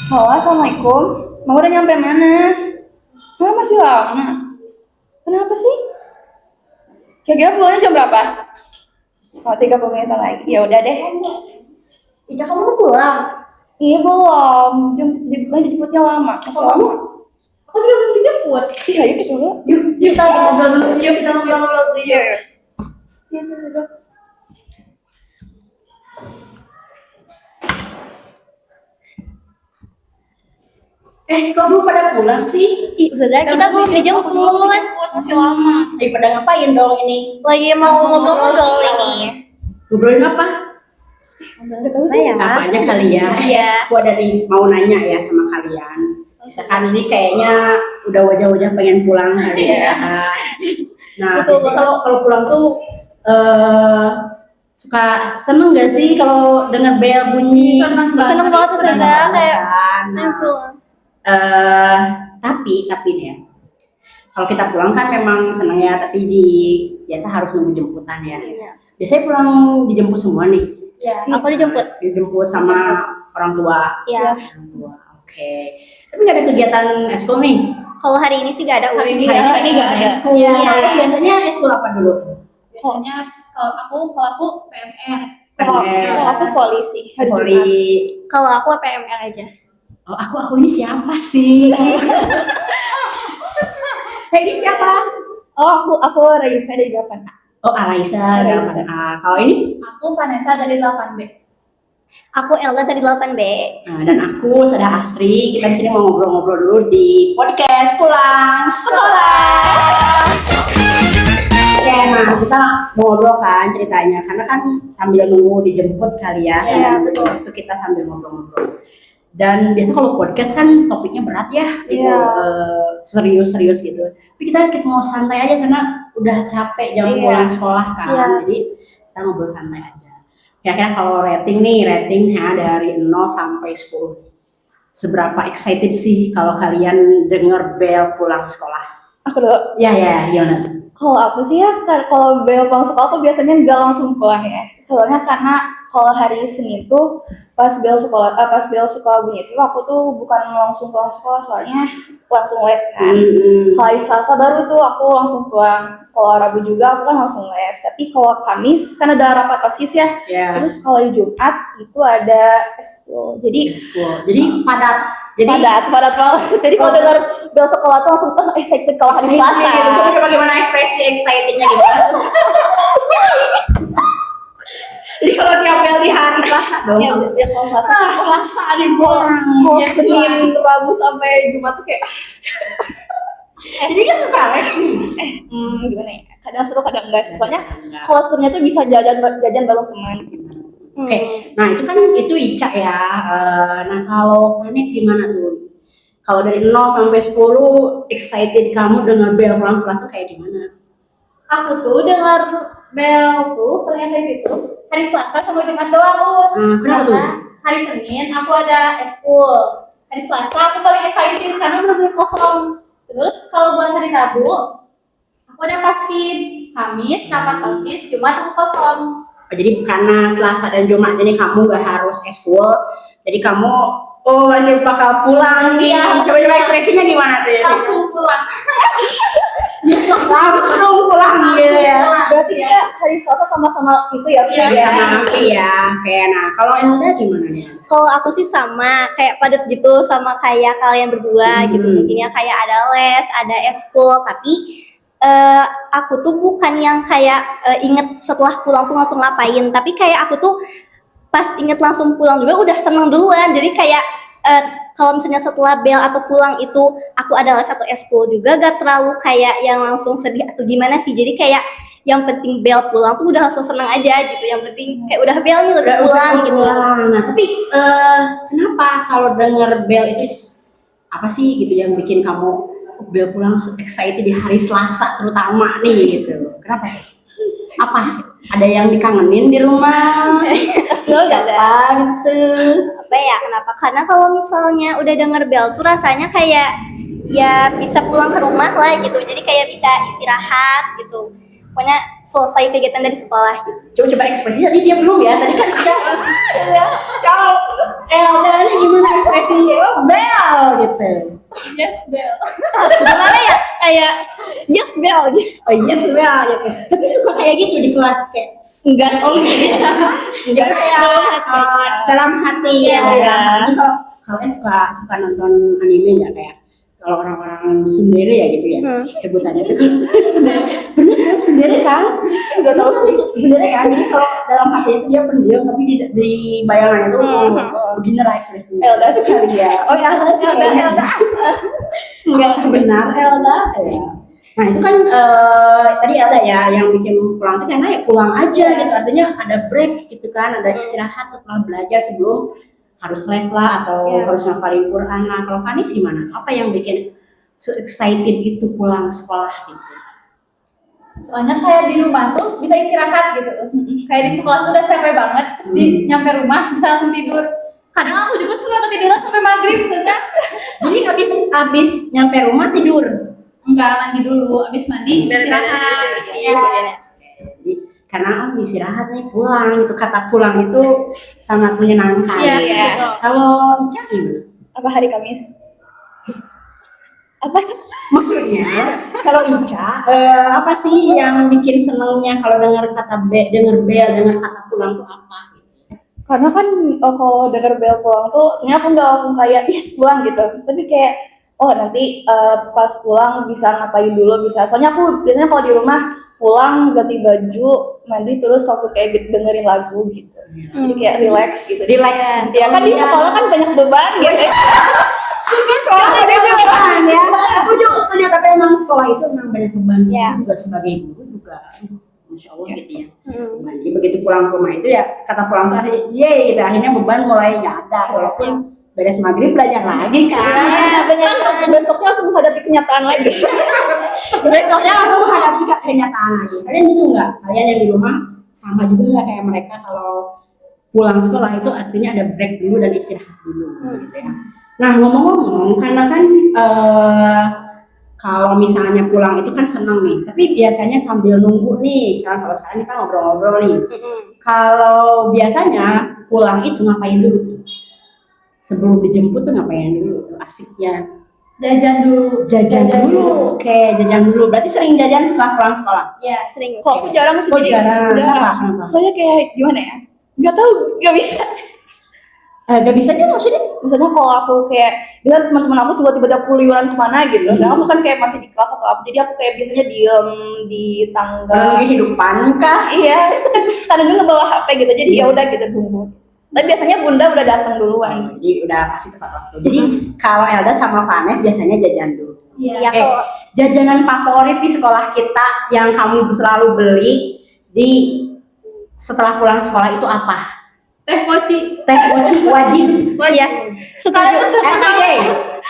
Halo, assalamualaikum. Mau udah nyampe mana? Masih lama. Kenapa sih? Kira-kira pulangnya jam berapa? Oh, 30 menit lagi. Ya udah deh. Ica kamu mau pulang? Iya belum. Dijemputnya lama. Masih lama. Aku juga belum dijemput. Iya, yuk kita dulu. Yuk, kita ngobrol dulu. Yuk kita ngobrol dulu. Iya. Kok belum pada pulang sih? Sudah, kita belum dijemput. Masih lama. Pada ngapain dong ini? Lagi mau ngobrol-ngobrol ini. Ngobrolin apa? Apa ya? Apanya kali ya? Iya. Gua dari mau nanya ya sama kalian. Misalkan ini kayaknya udah wajah-wajah pengen pulang kali ya. Nah, Betul biasanya kalau pulang tuh suka seneng gak sih kalau dengar bel bunyi? Seneng banget tuh, Seneng Senda. banget Kayak kan? Nah, pulang. tapi nih ya, kalau kita pulang kan memang senang ya, tapi biasa harus nunggu jemputan ya. Iya. Biasanya pulang dijemput semua nih. Ya, aku dijemput. Dijemput sama orang tua. Iya. Orang tua. Oke. Tapi nggak ada kegiatan eskul nih. Kalau hari ini sih gak ada Hari uji. ini nggak ada. Eskul. Iya. Kalau biasanya eskul apa dulu? Biasanya kalau aku PMR. Kalau aku voli sih. Hari Jumat. Voli. Kalau aku PMR aja. Oh, aku ini siapa sih? Ini siapa? Oh, aku Raisa dari 8. Oh, Alaisa. Alaisa. Kalau ini? Aku Vanessa dari 8B. Aku Elda dari 8B. Nah, dan aku Sada Asri. Kita di sini mau ngobrol-ngobrol dulu di podcast Pulang Sekolah. Ya, nah kita mau ngobrol kan ceritanya, karena kan sambil nunggu dijemput kali ya. Iya, betul. Itu kita sambil ngobrol-ngobrol. Dan biasa kalau podcast kan topiknya berat ya, gitu, Iya. serius-serius gitu. Tapi kita mau santai aja karena udah capek jam Iya. pulang sekolah kan. Iya. Jadi kita ngobrol santai aja. Kira-kira kalau rating ya dari 0 sampai 10. Seberapa excited sih kalau kalian denger bel pulang sekolah? Aku dulu. Ya, gimana? Kalau aku sih ya, kalau bel pulang sekolah aku biasanya nggak langsung pulang ya. Soalnya karena kalau hari Senin tuh pas bel sekolah bunyi itu aku tuh bukan langsung pulang sekolah, soalnya langsung les kan. Kalau hari Selasa baru tuh aku langsung pulang. Kalau Rabu juga aku kan langsung les. Tapi kalau Kamis kan ada rapat OSIS ya. Ya. Terus kalau hari Jumat itu ada eskul. Jadi Jadi padat. Jadi padat banget. Jadi kalau dengar bel sekolah tuh langsung excited kalau hari Selasa. gitu. Coba bagaimana ekspresi excitednya gimana? Jadi kalau tiap bel di hari Selasa dong. Ya kalau Selasa Selasa ada pulang. kalau Senin, Rabu sampai Jumat tuh kayak Jadi kan suka les nih. gimana ya? Kadang seru kadang enggak sih. Soalnya Enggak. kalau serunya tuh bisa jajan bareng teman gitu. Oke, nah itu Ica ya. Nah kalau Manis gimana tuh? Kalau dari 0 sampai 10 excited kamu dengan bel pulang sekolah tuh kayak gimana? Aku tuh dengar bel tuh paling excited itu hari Selasa sama Jumat doang, Us. Kenapa Karena tuh? hari Senin aku ada eskul. Hari Selasa aku paling excited karena benar-benar kosong. Terus kalau buat hari Rabu aku ada paskin. Kamis rapat OSIS, Jumat aku kosong. Oh, jadi karena Selasa dan Jumat ini kamu gak harus eskul, jadi kamu masih bakal pulang nih. Iya. Coba ekspresinya gimana tuh ya? Langsung pulang. Langsung pulang gitu ya. Berarti ya hari Selasa sama-sama itu ya, Iya, free ya. Iya, kayak nah. Kalau Elda gimana nih? Kalau aku sih sama, kayak padat gitu sama kayak kalian berdua gitu. Mungkin ya kayak ada les, ada eskul, tapi aku tuh bukan yang kayak inget setelah pulang tuh langsung ngapain, tapi kayak aku tuh pas inget langsung pulang juga udah seneng duluan. Jadi kayak kalau misalnya setelah bel atau pulang itu aku ada les atau eskul juga gak terlalu kayak yang langsung sedih atau gimana sih. Jadi kayak yang penting bel pulang tuh udah langsung seneng aja gitu. Yang penting kayak udah bel nih langsung pulang gitu. Nah, tapi kenapa kalau denger bel itu apa sih gitu yang bikin kamu bel pulang excited di hari Selasa terutama nih gitu? Kenapa? Apa? Ada yang dikangenin di rumah? Gak ada. Gitu. Apa ya, kenapa? Karena kalau misalnya udah denger bel tuh rasanya kayak ya bisa pulang ke rumah lah gitu. Jadi kayak bisa istirahat gitu. Pokoknya selesai kegiatan dari sekolah gitu. Coba ekspresinya, dia belum ya, tadi kan ada. Kalau Elda ini gimana ekspresinya? gitu. Yes, Bel. Gimana ya? Kayak yes bel gitu. Oh yes Bel gitu. Tapi suka kayak gitu di kelas kayak Enggak oh sih. enggak kayak dalam hati Iya, ya. iya. Jadi kalau kalian suka nonton anime nggak kayak kalau orang-orang sendiri ya gitu ya sebutannya itu kan bener kan sendiri kan nggak tahu sendiri kan jadi kalau dalam hati itu dia pendiam tapi di bayangan itu begini lah ekspresinya. Elda sekali ya. Oh ya Elda sih Elda, kayaknya. Elda. Nggak benar Elda ya. Nah itu kan tadi Elda ya yang bikin pulang itu karena ya pulang aja gitu artinya ada break gitu kan ada istirahat setelah belajar sebelum harus les lah atau harus ngapalin Quran. Nah kalau Kanis gimana? Apa yang bikin excited itu pulang sekolah gitu? Soalnya kayak di rumah tuh bisa istirahat gitu. Kayak di sekolah tuh udah capek banget, terus di nyampe rumah bisa langsung tidur. Kadang aku juga suka ketiduran sampai maghrib misalnya. Jadi abis nyampe rumah tidur. Enggak, mandi dulu, abis mandi istirahat. Jadi, karena istirahat nih pulang itu kata pulang itu sangat menyenangkan. Iya, Ya. betul. Kalau Ica gimana? Apa hari Kamis? Apa? Maksudnya kalau Ica apa sih yang bikin senangnya kalau dengar kata dengar bel, dengar kata pulang tuh apa? Karena kan kalau denger bel pulang tuh sebenarnya aku nggak langsung kayak yes pulang gitu, tapi kayak oh nanti pas pulang bisa ngapain dulu bisa. Soalnya aku biasanya kalau di rumah pulang ganti baju mandi terus langsung kayak dengerin lagu gitu, jadi kayak relax gitu. Relax. Ya kan di sekolah kan banyak beban gitu. Sekolah ada beban ya. Aku juga setuju tapi emang sekolah itu memang banyak beban sih. Iya. Juga sebagai guru juga, masya Allah gitu ya. Beban. Jadi begitu pulang ke rumah itu ya kata pulang tuh ye gitu akhirnya beban mulai nggak ada walaupun beres maghrib belajar lagi kan. Iya, benar. Besoknya langsung menghadapi kenyataan lagi. Besoknya langsung menghadapi kenyataan lagi. Kalian gitu nggak? Kalian yang di rumah sama juga nggak kayak mereka kalau pulang sekolah itu artinya ada break dulu dan istirahat dulu gitu ya. Nah ngomong-ngomong karena kan kalau misalnya pulang itu kan seneng nih, tapi biasanya sambil nunggu nih, kan kalau sekarang kita ngobrol-ngobrol nih. Kalau biasanya pulang itu ngapain dulu? Sebelum dijemput tuh ngapain dulu? Asiknya Jajan dulu. jajan dulu. Oke, jajan dulu. Berarti sering jajan setelah pulang sekolah? Iya. Sering. Kok aku jarang sih. Oh jadi jarang. jarang. Kenapa? Soalnya kayak gimana ya? Nggak tahu, nggak bisa. Gak bisa aja maksudnya? Misalnya kalau aku kayak dengan teman-teman aku tiba-tiba ada keluyuran kemana gitu, dan aku kan kayak masih di kelas atau apa, jadi aku kayak biasanya diem di tangga. Kehidupan kah? Iya, kadang juga ngebawa HP gitu, jadi ya udah gitu tunggu. Tapi biasanya bunda udah datang duluan. Jadi udah pasti tepat waktu. Jadi kalau Elda sama Vanes biasanya jajan dulu. Iya. Ya kalau Jajanan favorit di sekolah kita yang kamu selalu beli di setelah pulang sekolah itu apa? Teh poci. Teh poci wajib. ya setuju. Every day.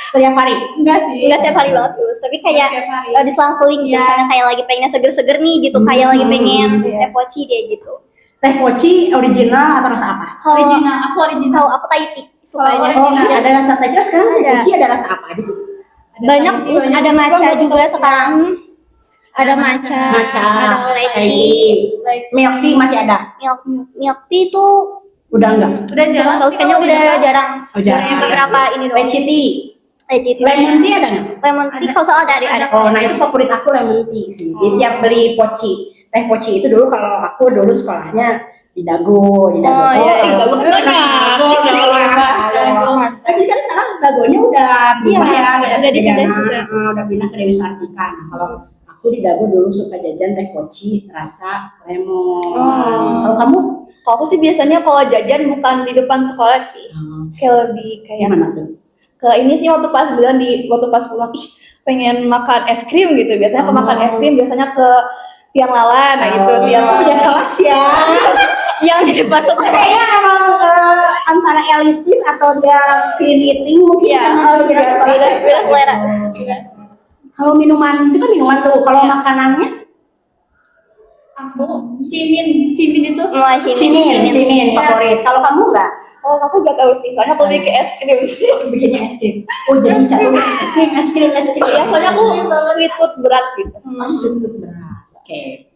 Setiap hari. Enggak sih. Enggak tiap hari banget terus, tapi kayak Tiap hari. diselang-seling gitu, Iya. misalnya kayak lagi pengen seger-seger nih gitu, kayak lagi pengen Iya. teh poci deh gitu. Teh poci original atau rasa apa? Kalau Original, aku original. kalau aku Thai tea sukanya. Kalau Oh, original. ada rasa teh. Terus sekarang teh Ada. poci ada rasa apa aja sih? Banyak terus ada matcha juga sekarang. Ada Iya. matcha, Matcha, ada leci, Like, milk tea masih ada? milk tea itu Udah enggak? udah jarang tahu sih kayaknya kalau udah di jarang. Oh, jarang. Yang beberapa ini doang. Leci tea. Leci sih. Lemon tea ada nggak? Lemon tea kalau salah ada. Oh, nah itu favorit aku lemon tea sih. Jadi tiap beli poci, teh poci itu dulu kalau aku dulu sekolahnya di Dago, di Dago. Oh, iya, di Dago kan banyak. Dago. Tapi kan sekarang Dagonya udah berubah Iya, ya, udah dipindah juga. udah pindah ke Dewi Sartika. Nah, kalau aku di Dago dulu suka jajan teh poci rasa lemon. Kalau kamu Kalau aku sih biasanya kalau jajan bukan di depan sekolah sih, kayak lebih kayak gimana tuh? ke ini sih waktu pas bilang waktu pas pulang ih pengen makan es krim gitu, biasanya ke makan es krim biasanya ke Tiang Lala. Nah itu Tiang Lala. Udah kelas ya. Yang di depan sekolah. Kayaknya emang antara elitis atau dia clean eating mungkin Iya, karena dia iya, sekolah. beda selera. Kalau minuman itu kan minuman tuh, kalau makanannya aku cimin itu. Mulai cimin Iya. favorit. Kalau kamu enggak? Oh aku gak tahu sih, soalnya aku lebih ke es krim sih. Bikinnya es krim. Oh jadi catur es krim. Iya, soalnya aku sweet tooth berat gitu. Masuk beras. Oke.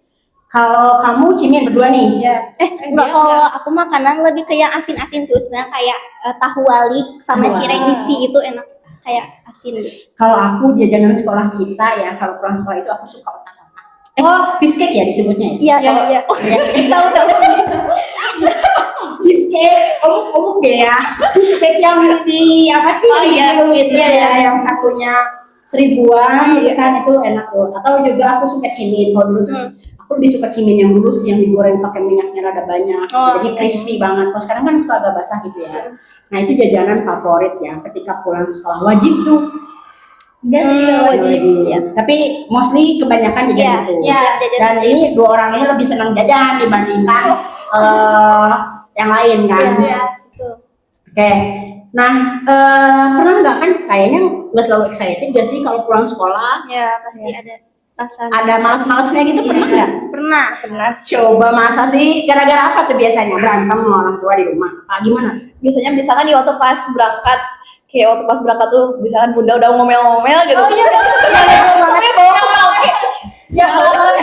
Kalau kamu cimin berdua nih. Iya. Enggak, kalau aku makanan lebih ke yang asin-asin sih, misalnya kayak tahu wali sama Tahu cireng wali. isi itu enak. kayak asin gitu. Kalau aku jajanan sekolah kita ya, kalau pulang sekolah itu aku suka otak-otak. Cheesecake ya disebutnya ya? Iya, tahu ya. Tahu tahu. Cheesecake, omuk deh ya. Cheesecake yang di apa sih? Oh, iya. Gitu Iya, ya, yang satunya 1000-an, gitu kan itu enak tuh. Atau juga aku suka cimin. Kalau dulu tuh aku lebih suka cimin yang mulus, yang digoreng pakai minyaknya rada banyak, Oh, jadi crispy banget. Kalau sekarang kan suka agak basah gitu ya. Nah itu jajanan favorit ya. Ketika pulang sekolah wajib tuh. Enggak sih, nggak wajib. Iya. Tapi mostly kebanyakan Iya, jajan itu. iya. Dan ini dua orang ini lebih senang jajan dibandingkan yang lain kan. Iya. Betul. Oke. Nah, pernah nggak kan kayaknya nggak selalu excited gak sih kalau pulang sekolah? Ya, pasti ada rasa. Ada malas-malasnya gitu pernah nggak? Pernah. Pernah. Coba masa sih gara-gara apa tuh biasanya berantem sama orang tua di rumah? Apa gimana? Biasanya misalkan di waktu pas berangkat, kayak waktu pas berangkat tuh misalkan bunda udah ngomel-ngomel gitu. Oh iya, Ngomel bawa karaoke. ya kalau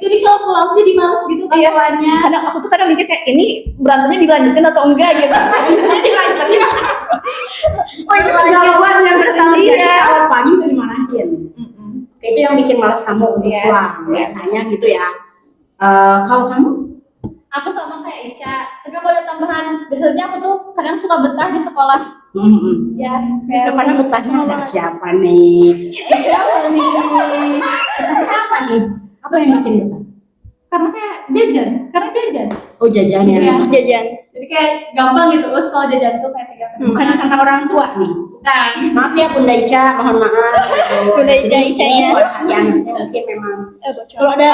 jadi kalau pulang tuh jadi males gitu kan Iya. pulangnya. Kadang aku tuh kadang mikir kayak ini berantemnya dilanjutin atau enggak gitu. Oh itu kegalauan yang selalu Iya. jadi awal pagi udah dimarahin. Kayak itu yang bikin malas kamu untuk Iya. pulang biasanya gitu ya. Kalau kamu? Aku sama kayak Ica, tapi kalau ada tambahan, biasanya aku tuh kadang suka betah di sekolah. Ya, Kayak mana betahnya ada siapa nih? Siapa nih? Apa nih? Apa yang bikin betah? karena kayak jajan. Oh jajan ya. Iya. Jajan. Jadi kayak gampang gitu, terus kalau jajan tuh kayak pegang. Bukan karena orang tua nih. Kan, Maaf ya Bunda Ica, mohon maaf. Bunda Ica, Jadi Ica ini ya. soal harian, mungkin memang. Bocor. Kalau ada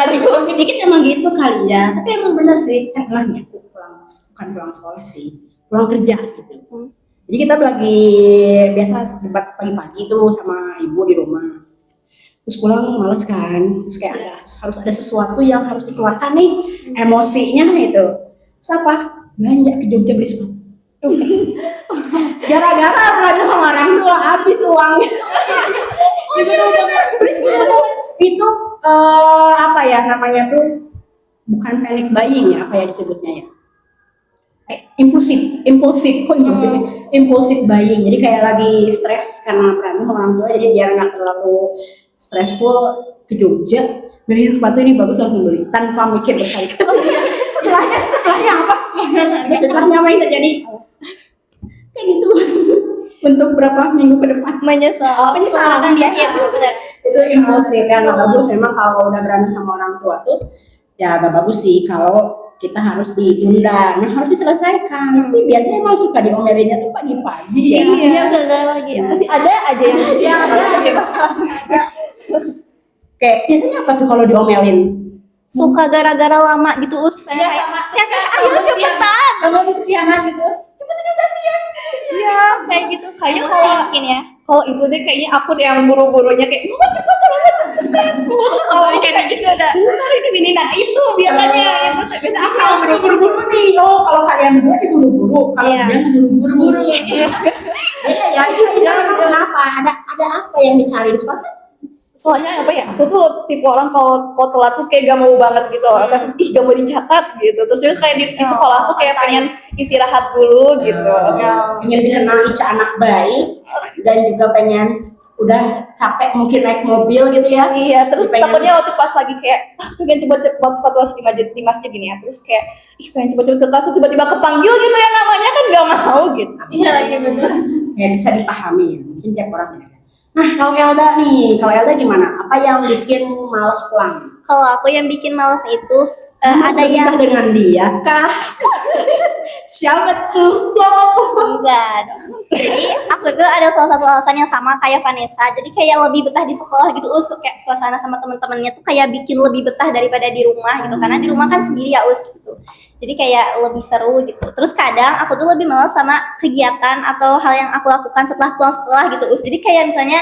dikit emang gitu kali ya. Tapi emang benar sih, enaknya aku pulang, bukan pulang sekolah sih, pulang kerja gitu. Jadi kita lagi biasa debat pagi-pagi tuh sama ibu di rumah. Terus pulang males kan, terus kayak harus ada sesuatu yang harus dikeluarkan nih emosinya itu. Terus apa? Belanja ke Jogja beli sepatu. Gara-gara berantem sama orang tua habis uangnya. Beli sepatu itu apa ya namanya tuh bukan panic buying ya, apa ya disebutnya ya? Impulsif buying. Jadi kayak lagi stres karena berantem sama orang tua, jadi biar nggak terlalu stressful ke Jogja beli sepatu ini bagus langsung beli tanpa mikir berkali-kali. setelahnya apa? Setelahnya apa yang terjadi? Kan itu untuk berapa minggu ke depan Menyesal. Penyesalan ya, ya benar. itu impulsif ya nggak bagus. Memang kalau udah berantem sama orang tua tuh ya nggak bagus sih kalau kita harus ditunda. Nah harus diselesaikan. Tapi biasanya emang suka diomelinnya tuh pagi-pagi ya. Iya, sudah lagi. Masih ada aja yang ada aja masalah. Kayak biasanya apa tuh kalau diomelin? Suka gara-gara lama gitu Iya misalnya kayak sama. ya kayak ayo cepetan. Bangun kesiangan gitu. Cepetan udah siang. Iya, kayak gitu. Kayaknya Emosi kalau- mungkin ya. Kalau itu deh kayaknya aku deh yang buru-burunya kayak mama cepetan semua tuh kalau kayak gitu ada bentar ini nah itu biasanya itu biasanya aku yang Buru-buru nih. Oh kalau kalian berdua nih buru-buru. Kalau Iya. dia buru-buru. Iya ya. Kenapa? Ada apa yang dicari di sekolah? soalnya apa ya aku tuh tipe orang kalau telat tuh kayak gak mau banget gitu loh kan ih gak mau dicatat gitu terus juga kayak di sekolah tuh kayak pengen istirahat dulu gitu. Ingin dikenal Ica anak baik dan juga pengen udah capek mungkin naik mobil gitu ya. Iya, terus Pengen- takutnya waktu pas lagi kayak pengen coba waktu di masjid gini ya, terus kayak pengen coba ke kelas tuh tiba-tiba kepanggil gitu ya namanya kan gak mau gitu. Iya lagi bener. Ya bisa dipahami ya, mungkin tiap orang beda. Nah kalau Elda nih, kalau Elda gimana? Apa yang bikin males pulang? Kalau aku yang bikin males itu Kamu ada sudah yang bisa dengan dia kah? Siapa tuh? enggak. Jadi aku tuh ada salah satu alasan yang sama kayak Vanessa. Jadi kayak lebih betah di sekolah gitu, kayak suasana sama teman-temannya tuh kayak bikin lebih betah daripada di rumah gitu. Karena di rumah kan sendiri ya gitu. Jadi kayak lebih seru gitu. Terus kadang aku tuh lebih malas sama kegiatan atau hal yang aku lakukan setelah pulang sekolah gitu. Jadi kayak misalnya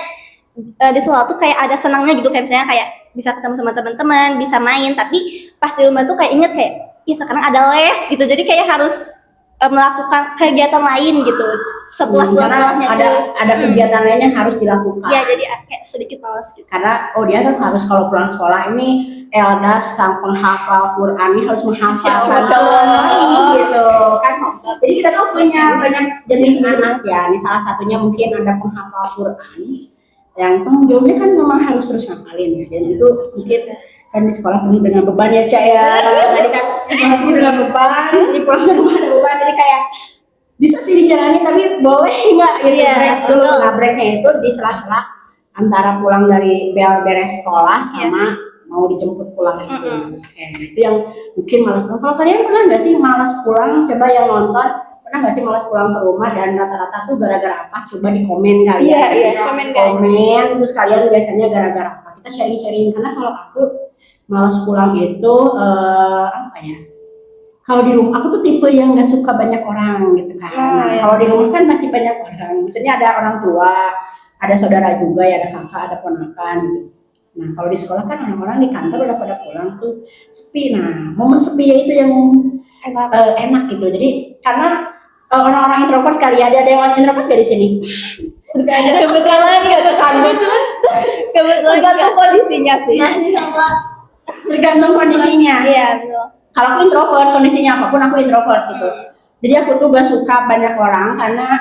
di sekolah tuh kayak ada senangnya gitu, kayak misalnya kayak bisa ketemu sama teman-teman, bisa main. Tapi pas di rumah tuh kayak inget kayak, ih sekarang ada les gitu. Jadi kayak harus melakukan kegiatan lain gitu. setelah pulang karena sekolahnya ada kegiatan lain yang harus dilakukan. ya jadi kayak sedikit males gitu. Karena dia kan harus kalau pulang sekolah ini Eldas sang penghafal Quran ini harus menghafalkan gitu kan. Jadi kita tuh punya banyak jenis anak ya. Ini salah satunya mungkin ada penghafal Quran yang tanggung jawabnya kan memang harus terus ngapalin ya. Dan itu mungkin kan di sekolah penuh dengan beban ya Cak ya. Jadi kan penuh dengan beban, di pulang ke rumah ada beban, jadi kayak bisa sih dijalani tapi boleh nggak gitu Iya, break dulu. betul. Nah breaknya itu di sela-sela antara pulang dari beres sekolah sama mau dijemput pulang itu. Oke, itu yang mungkin malas pulang. Kalau kalian pernah nggak sih malas pulang? Coba yang nonton pernah nggak sih malas pulang ke rumah dan rata-rata tuh gara-gara apa? Coba di komen kali ya. Komen guys. Komen terus kalian biasanya gara-gara apa? Kita sharing-sharing karena kalau aku malas pulang itu apa ya? Kalau di rumah aku tuh tipe yang nggak suka banyak orang gitu kan. Nah, kalau di rumah kan masih banyak orang. Maksudnya ada orang tua, ada saudara juga ya, ada kakak, ada ponakan gitu. Nah, kalau di sekolah kan orang-orang di kantor udah pada pulang tuh sepi. Nah, momen sepi itu yang enak gitu. Jadi karena orang-orang introvert kali ya, ada yang introvert dari sini. Kebetulan nggak tertanggung. Tergantung kondisinya sih. Masih sama Tergantung kondisinya. Iya betul. Kalau aku introvert, kondisinya apapun aku introvert gitu. Jadi aku tuh gak suka banyak orang karena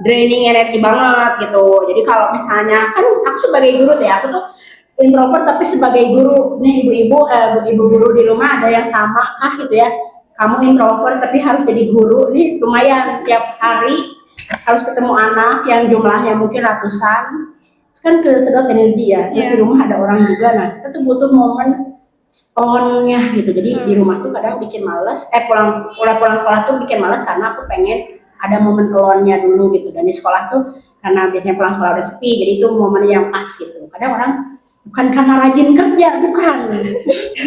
draining energi banget gitu. Jadi kalau misalnya kan aku sebagai guru tuh ya, aku tuh introvert tapi sebagai guru. Nih ibu guru di rumah ada yang sama kah gitu ya? Kamu introvert tapi harus jadi guru. Ini lumayan tiap hari harus ketemu anak yang jumlahnya mungkin ratusan. Terus kan kesedot energi ya. Terus di rumah ada orang juga. Nah kita tuh butuh momen onnya gitu. Jadi di rumah tuh kadang bikin males, pulang sekolah tuh bikin males karena aku pengen ada momen onnya dulu gitu. Dan di sekolah tuh karena biasanya pulang sekolah udah sepi, jadi itu momen yang pas gitu. Kadang orang bukan karena rajin kerja, bukan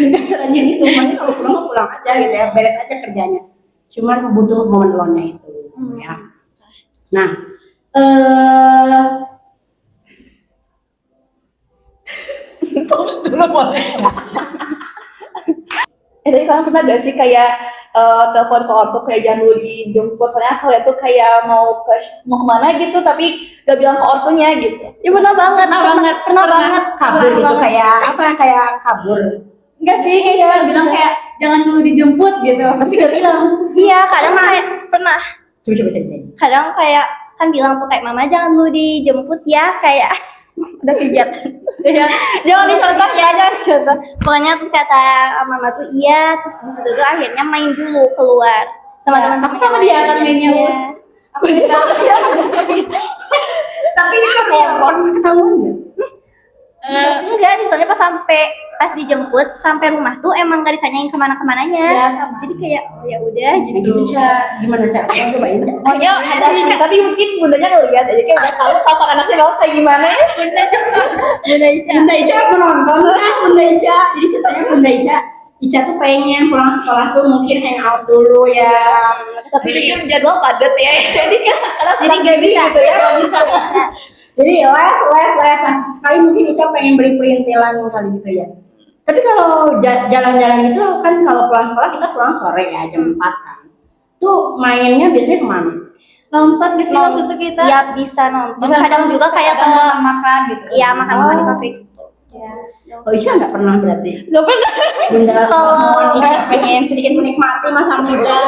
nggak serajin itu, makanya kalau pulang aja gitu ya, beres aja kerjanya. Cuman butuh momen onnya itu ya. Nah terus dulu boleh. Tapi kalian pernah gak sih kayak telepon ke orang tuh kayak jangan dulu dijemput, soalnya kalian tuh kayak mau kemana gitu tapi gak bilang ke ortunya gitu. Ya pernah banget. pernah banget. Kabur gitu kayak apa? Kayak kabur. Enggak sih, kayak cuma bilang kayak jangan dulu dijemput gitu. Tapi gak bilang. Iya kadang kayak pernah. Coba ceritain. Kadang kayak kan bilang tuh kayak mama jangan dulu dijemput ya kayak udah sejat. Iya. Jangan dicontoh ya, jangan contoh. Pokoknya terus kata mama tuh iya, terus di situ tuh akhirnya main dulu keluar sama Ya, teman-teman. aku sama dia kan mainnya, Iya. Us. Aku bisa. Tapi itu telepon ketahuan nggak? Enggak, misalnya pas dijemput sampai rumah tuh emang gak ditanyain kemana-kemananya. Ya, sama. Jadi kayak oh ya udah Nah, gitu. gitu Ca. Gimana Ca? Cobain Ca. Pokoknya ada sih, tapi mungkin bundanya ngeliat aja kayak udah tahu kapan anaknya bakal kayak gimana ya. Bunda Ica menonton kan Bunda Ica. Jadi ceritanya Bunda Ica tuh pengen pulang sekolah tuh mungkin hangout dulu ya. Tapi dia jadwal padat ya, jadi kan Jadi gak bisa gitu ya. Gak bisa. Jadi les sekali mungkin Ica pengen beli perintilan kali gitu ya. Tapi kalau jalan-jalan itu kan kalau pulang sekolah kita pulang sore ya jam 4 kan. Tuh mainnya biasanya kemana? Nonton di sini waktu itu kita. Ya bisa nonton. Bisa Kadang juga kayak ke makan gitu. ya makan-makan di kafe. Oh Ica nggak pernah berarti. Gak pernah. Bunda Kalau- Ica pengen sedikit menikmati masa muda.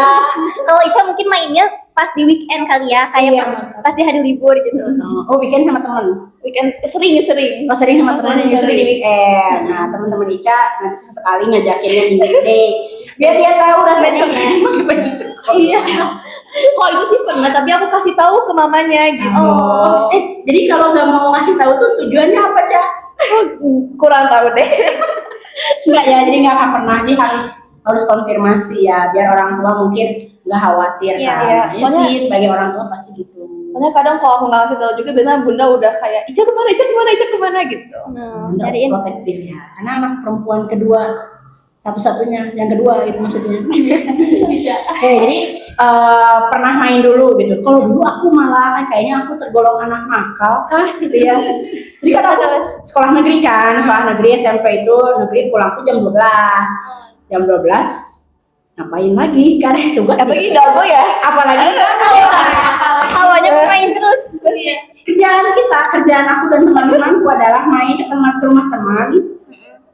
Kalau Ica mungkin mainnya pas di weekend kali ya, kayak Iya. pas di hari libur gitu. Oh weekend sama teman. Weekend sering. Oh sering sama teman justru di weekend. Nah teman-teman Ica nanti sesekali ngajakinnya di weekday. Biar dia tahu rasanya pakai baju sekolah. Iya. Kok itu sih pernah, tapi aku kasih tahu ke mamanya gitu. Oh. Jadi kalau nggak mau ngasih tahu tuh tujuannya apa Ca? Kurang tahu deh. Enggak ya, jadi nggak akan pernah. Jadi harus konfirmasi ya, biar orang tua mungkin nggak khawatir Iya, kan. iya. Ya sih sebagai orang tua pasti gitu. Soalnya kadang kalau aku nggak kasih tahu juga, biasanya bunda udah kayak Ica kemana gitu. Bunda Nyariin. protektif ya, karena anak perempuan kedua satu-satunya, yang kedua itu maksudnya. Jadi pernah main dulu gitu. Kalau dulu aku malah kayaknya aku tergolong anak nakal kah gitu ya. Jadi kan aku sekolah negeri SMP itu negeri pulang tuh jam 12. Jam 12 ngapain lagi? Karena tugas. Apalagi dago ya. Apalagi Hawanya main terus. Iya. Kerjaan aku dan teman-temanku adalah main ke rumah teman,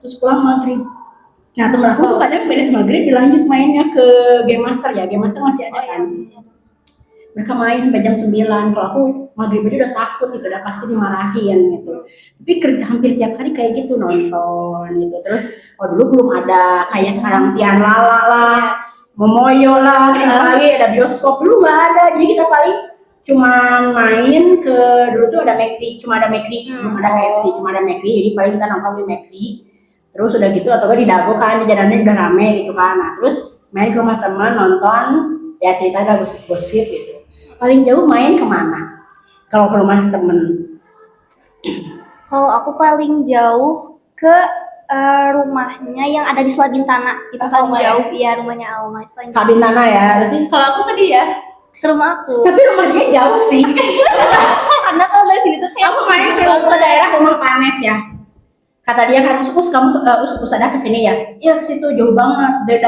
terus pulang maghrib. Nah teman aku tuh kadang beres maghrib dilanjut mainnya ke Game Master ya, Game Master masih ada kan. Mereka main sampai jam 9, kalau aku maghrib aja udah takut gitu, udah pasti dimarahin gitu. Tapi hampir tiap hari kayak gitu nonton gitu. Terus dulu belum ada kayak sekarang Tian Lala lah, Momoyo lah, apalagi ada bioskop, dulu nggak ada. Jadi kita paling cuma main ke, dulu tuh ada McD, cuma ada McD, belum ada KFC, cuma ada McD. Jadi paling kita nongkrong di McD. Terus udah gitu atau di Dago kan jajanannya udah rame gitu kan. Nah terus main ke rumah teman nonton, ya ceritanya gosip-gosip gitu. Paling jauh main kemana? Kalau ke rumah temen? Kalau aku paling jauh ke rumahnya yang ada di Selabintana. Itu paling Alma ya? jauh. Iya, rumahnya Alma. Itu paling jauh. Sabintana ya. Berarti. Kalau aku ke dia, Ke rumah aku. Tapi rumah dia jauh sih. Karena kalau dari sini tuh kayak Kamu main ke daerah Rumah Panes ya? Kata dia kan, Us kamu us ada ke sini ya? Iya ke situ jauh banget.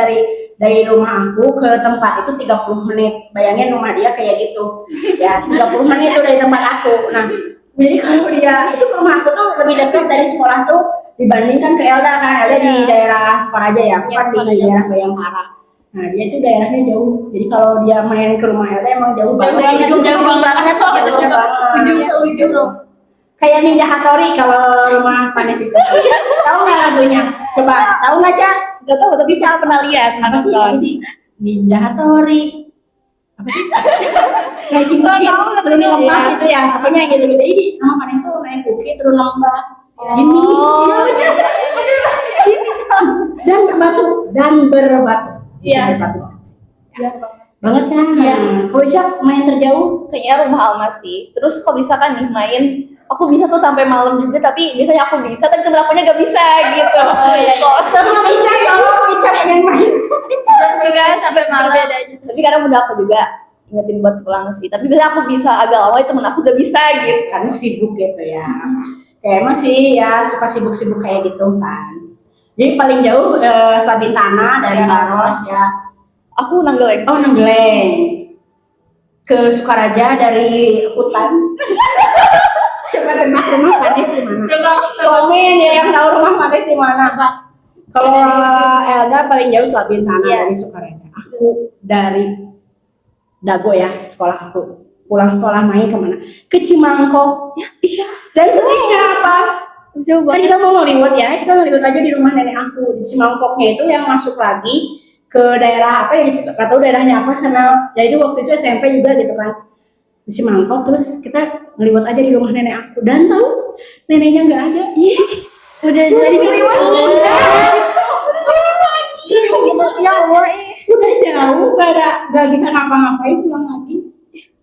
Dari rumah aku ke tempat itu 30 menit. Bayangin rumah dia kayak gitu. Ya, 30 menit itu dari tempat aku. Nah, jadi kalau dia itu rumah aku tuh lebih dekat dari sekolah tuh dibandingkan ke Elda kan. Elda di daerah Sukaraja ya, aku kan di daerah Bayangkara. Nah, dia itu daerahnya jauh. Jadi kalau dia main ke rumah Elda emang jauh banget. jauh banget. Jauh banget. ujung ke ujung. Kayak Ninja Hattori kalau Rumah Panes itu. Tahu nggak lagunya? Coba, tahu nggak Ca? Gak tahu tapi pernah lihat Apa sih? nonton. Apa sih? Ninja Hattori. Apa sih? Naik bukit, turun lembah itu ya. Pokoknya gitu. Jadi di Rumah Panes itu naik bukit, turun lembah. Gini. Iya benar. Gini kan. Dan berbatu. Iya. Berbatu. Iya. Banget kan? Iya. Kalau Ca main terjauh, Kayaknya rumah Alma sih. Terus kalau bisa kan nih main, aku bisa tuh sampai malam juga, tapi biasanya aku bisa, tapi temen akunya gak bisa gitu. Oh iya. sama Ica kalau Ica pengen main. Suka sampai malam. Tapi kadang bunda aku juga ingetin buat pulang sih. Tapi biasanya aku bisa agak lama, temen aku gak bisa gitu. Karena sibuk gitu ya. Kayak emang sih ya suka sibuk-sibuk kayak gitu kan. Jadi paling jauh Sabintana dari Baros ya. Aku Nanggeleng. Oh Nanggeleng. Ke Sukaraja dari hutan. Coba tebak Rumah Panes di mana? Komen ya yang tahu Rumah Panes di mana. Kalau Elda paling jauh Sabintana dari Sukaraja. Aku dari Dago ya sekolah aku. Pulang sekolah main kemana? Ke Cimangkok. Ya, iya. Dari sini nggak apa? Jauh Kan kita mau ngeliwat ya, kita ngeliwat aja di rumah nenek aku. Di Cimangkoknya itu yang masuk lagi ke daerah apa ya, nggak tahu daerahnya apa karena ya itu waktu itu SMP juga gitu kan. Di Cimangkok terus kita ngeliwat aja di rumah nenek aku dan tahu neneknya nggak ada. udah jadi ngeliwat. ya Allah Udah jauh, nggak bisa ngapa-ngapain pulang lagi.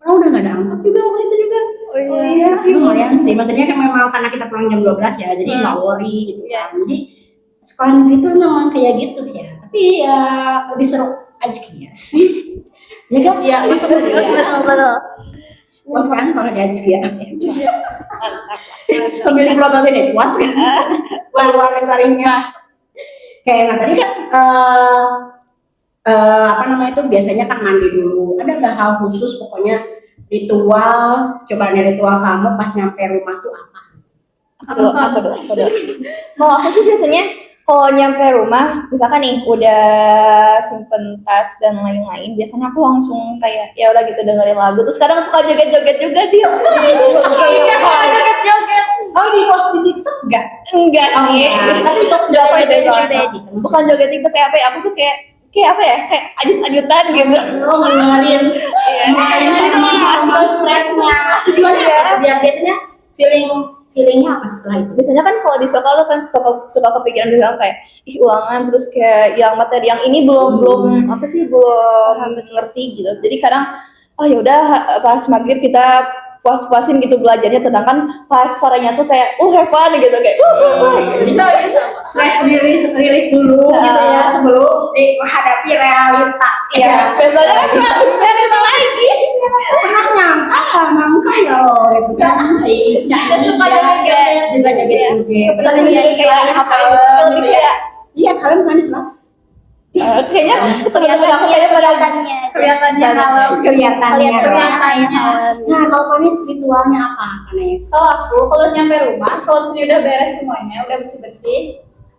Orang udah nggak ada angkot juga waktu itu juga. Oh iya. Lumayan sih, maksudnya kan memang karena kita pulang jam 12 ya, jadi nggak worry gitu kan. Jadi sekolah negeri itu memang kayak gitu ya. Tapi ya lebih seru aja kayaknya sih. Ya kan? Iya, betul. Puas kan kalau di Ajki ya? Sambil dipelototin ya, puas kan? Keluar saringnya. Kayak yang tadi kan apa namanya itu biasanya kan mandi dulu. Ada nggak hal khusus pokoknya ritual? Coba nih ritual kamu pas nyampe rumah tuh apa? Apa dong? Kalau aku sih biasanya kalau nyampe rumah, misalkan nih udah simpen tas dan lain-lain, biasanya aku langsung kayak ya udah gitu dengerin lagu. Terus kadang suka joget-joget juga dia. Iya, sama joget-joget. Oh di post di TikTok nggak? Enggak sih. Tapi TikTok Enggak apa joget joget. Bukan joget itu kayak apa ya? Aku tuh kayak apa ya? Kayak ajut-ajutan gitu. Oh ngeluarin sama stresnya. Tujuannya apa? Biar biasanya feelingnya apa setelah itu? Biasanya kan kalau di sekolah tuh kan suka kepikiran bilang kayak ih ulangan terus kayak yang materi yang ini belum apa sih belum ngerti gitu. Jadi kadang oh ya udah pas maghrib kita puas-puasin gitu belajarnya, sedangkan pas sorenya tuh kayak have fun gitu kayak Stress rilis dulu gitu ya sebelum menghadapi realita. ya biasanya kita lagi Pernah nyangka ya gitu kan si Dia suka joget-joget. juga joget-joget. paling kayak apa gitu Iya kalian bukan di kelas. Kayaknya teman-teman aku kelihatannya kayak pada Kelihatannya kalau Kelihatannya. kayak kalem. Nah, kalau Panis ritualnya apa, Panis? kalau aku kalau nyampe rumah, kalau misalnya udah beres semuanya, udah bersih-bersih,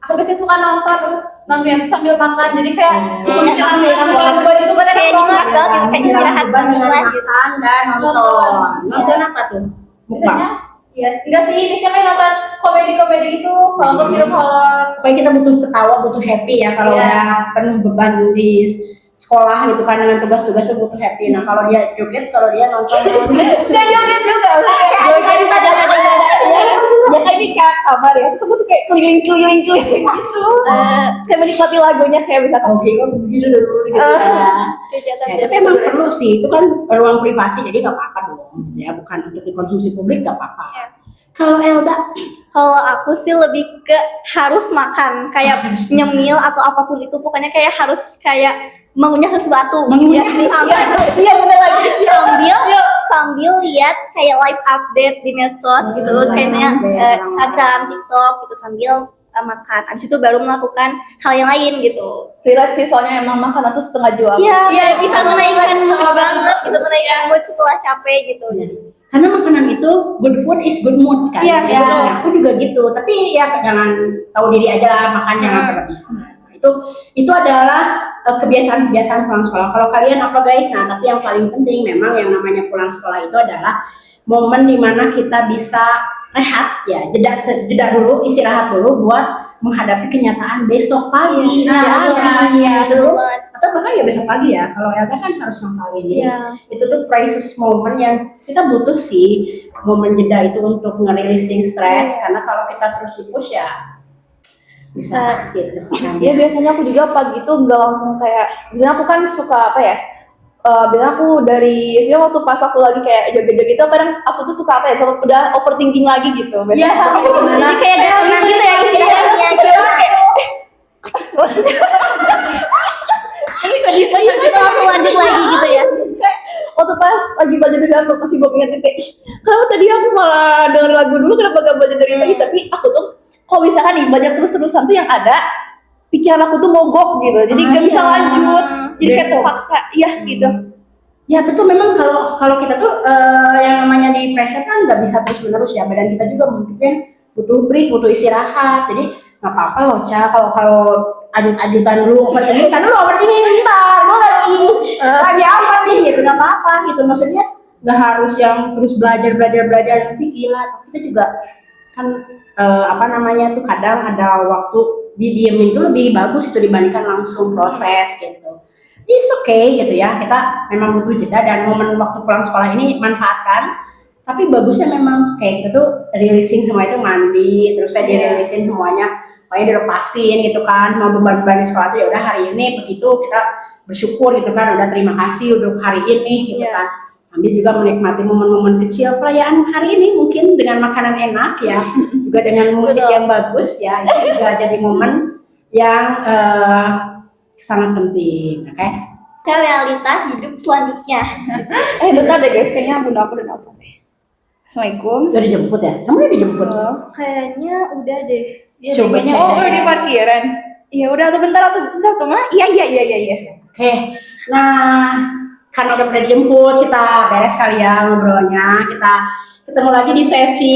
aku biasanya suka nonton terus nonton sambil makan. Jadi kayak menghilangkan beban itu pada Kayak nikmat banget gitu, kayak istirahat banget lah gitu. Makan dan nonton. Nonton apa tuh? Mukbang. biasanya ya enggak sih, biasanya kayak nonton komedi-komedi gitu, kalau nggak film horor. Pokoknya kita butuh ketawa, butuh happy ya kalau Iya. udah penuh beban di sekolah gitu kan dengan tugas-tugas tuh butuh happy. Nah, kalau dia joget, kalau dia nonton nggak joget juga, joget pada ya kayak di kamar ya, terus aku tuh kayak keliling gitu, kayak menikmati lagunya kayak misalkan oke, begitu dulu gitu ya. Ya, tapi emang perlu sih, itu kan ruang privasi jadi nggak apa-apa dong ya, bukan untuk dikonsumsi publik nggak apa-apa. Kalau Elda, Kalau aku sih lebih ke harus makan, kayak Harus nyemil atau apapun itu, pokoknya kayak harus kayak mengunyah sesuatu. Mengunyah iya bener lagi. sambil lihat kayak live update di medsos gitu, terus kayaknya Instagram, TikTok gitu sambil makan. Abis itu baru melakukan hal yang lain gitu. Relate sih, soalnya emang makanan tuh setengah jual. Iya, bisa menaikkan mood banget, gitu menaikkan mood setelah capek gitu. karena makanan itu good food is good mood kan. Iya, Ya, betul. aku juga gitu. Tapi ya jangan tahu diri aja lah, makan jangan berlebihan. Itu adalah kebiasaan-kebiasaan pulang sekolah. Kalau kalian apa guys? Nah, tapi yang paling penting memang yang namanya pulang sekolah itu adalah momen dimana kita bisa rehat ya, jeda dulu, istirahat dulu buat menghadapi kenyataan besok pagi. Betul banget. Atau bahkan ya besok pagi ya. Kalau Elga kan harus ngapalin. Jadi Iya. itu tuh precious moment yang kita butuh sih, momen jeda itu untuk nge-releasing stres. Karena kalau kita terus di-push ya bisa gitu. Ya biasanya aku juga pagi itu nggak langsung kayak, biasanya aku kan suka apa ya, biasanya aku dari ya waktu pas aku lagi kayak joget-joget gitu, kadang aku tuh suka apa ya, coba udah overthinking lagi gitu. Iya, sama aku juga. Jadi kayak ada tenang gitu ya istirahatnya gitu. Ini kok bisa itu langsung lanjut lagi gitu ya. kayak waktu pas lagi belajar juga aku pasti gue ingat kayak, "Ih, kenapa tadi aku malah denger lagu dulu, kenapa gak belajar dari tadi?" Tapi aku tuh kalau misalkan nih belajar terus-terusan tuh yang ada pikiran aku tuh mogok gitu, jadi gak bisa lanjut, jadi kayak terpaksa ya gitu. Ya betul, memang kalau kita tuh yang namanya di pressure kan nggak bisa terus menerus ya, badan kita juga mungkin butuh break, butuh istirahat. Jadi nggak apa-apa loh Ca, kalau ajutan dulu, overthinking bentar, gue lagi apa nih gitu, nggak apa-apa gitu. Maksudnya nggak harus yang terus belajar nanti gila. Tapi kita juga kan tuh kadang ada waktu didiemin tuh lebih bagus itu dibandingkan langsung proses gitu. It's okay gitu ya, kita memang butuh jeda dan momen waktu pulang sekolah ini manfaatkan. Tapi bagusnya memang kayak kita tuh releasing semua itu, mandi terus tadi releasing semuanya, pokoknya dilepasin gitu kan, mau beban-beban di sekolah tuh ya udah hari ini begitu, kita bersyukur gitu kan, udah terima kasih untuk hari ini gitu kan. Ambil juga menikmati momen-momen kecil perayaan hari ini, mungkin dengan makanan enak ya, juga dengan musik yang bagus ya, itu juga jadi momen yang sangat penting, oke? Ke realita hidup selanjutnya. Bentar deh guys, kayaknya bunda aku udah nelfon deh. Assalamualaikum. Udah dijemput ya? Kamu udah dijemput? Kayaknya udah deh. Coba cek. Oh, udah di parkiran. Iya udah, tuh bentar tuh mah. Iya. Oke, nah karena udah pada dijemput, kita beres kali ya ngobrolnya. Kita ketemu lagi di sesi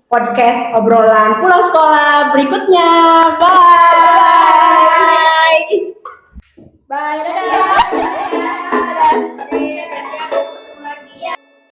podcast obrolan pulang sekolah berikutnya. Bye. Bye. Dadah.